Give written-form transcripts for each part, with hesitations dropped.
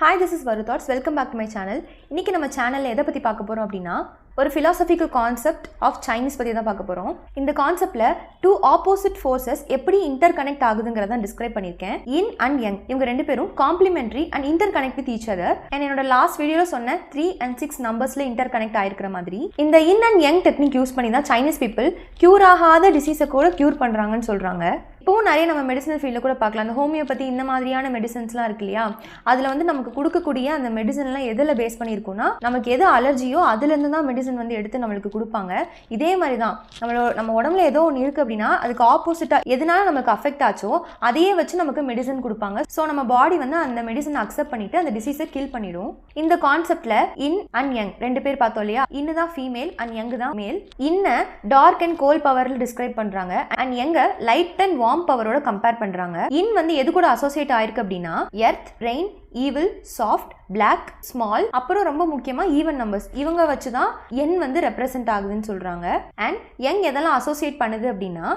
Hi, this is Varu Thoughts. Welcome back to my channel. இன்னைக்கு நம்ம சேனல்ல எதை பத்தி பார்க்க போறோம் அப்படினா ஒரு philosophical concept of Chinese பத்தி தான் பார்க்க போறோம். இந்த கான்செப்ட்ல two opposite forces எப்படி interconnect ஆகுதுங்கறத டிஸ்கிரைப் பண்ணிருக்கேன். Yin and Yang இவங்க ரெண்டு பேரும் complementary and interconnect with each other. என்னோட லாஸ்ட் வீடியோல சொன்ன 3 and 6 நம்பர்ஸ்ல interconnect ஆயிருக்கிற மாதிரி இந்த Yin and Yang technique use பண்ணி தான் Chinese people கியூர் ஆகாத டிசீஸை கூட கியூர் பண்றாங்கன்னு சொல்றாங்க. இப்போவும் நிறைய நம்ம மெடிசனல் ஃபீல்டில் கூட பார்க்கலாம். அந்த ஹோமியோபதி இந்த மாதிரியான மெடிசன்ஸ்லாம் இருக்கு இல்லையா, அதில் வந்து நமக்கு கொடுக்கக்கூடிய அந்த மெடிசன்லாம் எதில் பேஸ் பண்ணியிருக்கோன்னா நமக்கு எது அலர்ஜியோ அதுலேருந்து தான் மெடிசன் வந்து எடுத்து நம்மளுக்கு கொடுப்பாங்க. இதே மாதிரி தான் நம்ம உடம்புல ஏதோ ஒன்று இருக்குது அப்படின்னா அதுக்கு ஆப்போசிட்டாக எதனால நமக்கு அஃபெக்ட் ஆச்சோ அதையே வச்சு நமக்கு மெடிசன் கொடுப்பாங்க. ஸோ நம்ம பாடி வந்து அந்த மெடிசனை அக்செப்ட் பண்ணிட்டு அந்த டிசீஸை கில் பண்ணிடும். இந்த கான்செப்ட்ல இன் அண்ட் யங் ரெண்டு பேர் பார்த்தோம் இல்லையா, இன்னு தான் ஃபீமேல் அண்ட் யங் தான் மேல். இன்ன டார்க் அண்ட் கோல்ட் பவர்ல டிஸ்கிரைப் பண்றாங்க அண்ட் யங்க லைட் அண்ட் வார்ம் பவரோட கம்பேர் பண்றாங்க. இன் வந்து எது கூட அசோசியேட் ஆயிருக்கு அப்படின்னா earth, rain, evil, soft, black, small, அப்புறம் ரொம்ப முக்கியமா ஈவன் நம்பர்ஸ் இவங்க வச்சுதான் என் வந்து ரெப்ரசென்ட் ஆகுதுன்னு சொல்றாங்க. அண்ட் யங் எதெல்லாம் அசோசியேட் பண்ணுது அப்படின்னா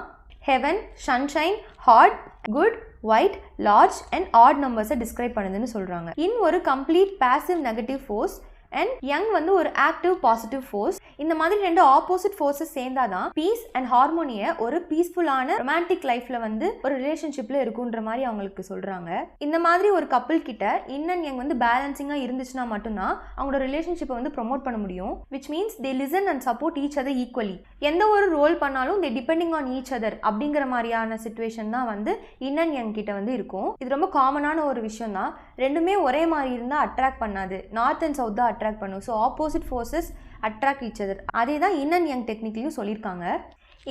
heaven, sunshine, hot, good, white, large and odd நம்பர்ஸை டிஸ்கிரைப் பண்ணுதுன்னு சொல்றாங்க. இன் ஒரு complete passive negative force and yang வந்து ஒரு ஆக்டிவ் பாசிட்டிவ் ஃபோர்ஸ். இந்த மாதிரி ரெண்டு ஆப்போசிட் ஃபோர்ஸஸ் சேர்ந்தாதான் பீஸ் அண்ட் ஹார்மோனியை ஒரு பீஸ்ஃபுல்லான ரொமான்டிக் லைஃப்ல வந்து ஒரு ரிலேஷன்ஷிப்ல இருக்குன்ற மாதிரி அவங்களுக்கு சொல்றாங்க. இந்த மாதிரி ஒரு கப்பிள் கிட்ட இன் அண்ட் யங் வந்து பேலன்சிங்கா இருந்துச்சுன்னா மட்டும்தான் அவங்களோட ரிலேஷன்ஷிப்பை வந்து ப்ரொமோட் பண்ண முடியும். Which means they listen and support each other equally. எந்த ஒரு ரோல் பண்ணாலும் தே டிபெண்டிங் ஆன் ஈச் அதர் அப்படிங்கிற மாதிரியான சிச்சுவேஷன் தான் வந்து இன் அண்ட் யங் கிட்ட வந்து இருக்கும். இது ரொம்ப காமனான ஒரு விஷயம் தான். ரெண்டுமே ஒரே மாதிரி இருந்தால் அட்ராக்ட் பண்ணாது. நார்த் அண்ட் சவுத் தான் அட்ராக்ட் பண்ணும். So opposite forces attract each other. அதே தான் இன் அண்ட் யங் டெக்னிக்லையும் சொல்லியிருக்காங்க.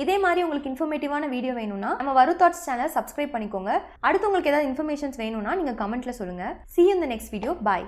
இதே மாதிரி உங்களுக்கு இன்ஃபர்மேட்டிவான வீடியோ வேணும்னா நம்ம வரு தாட்ஸ் சேனல் சப்ஸ்கிரைப் பண்ணிக்கோங்க. அடுத்து உங்களுக்கு ஏதாவது இன்ஃபர்மேஷன்ஸ் வேணும்னா நீங்கள் கமெண்ட்ல சொல்லுங்க. See you in the next video. Bye.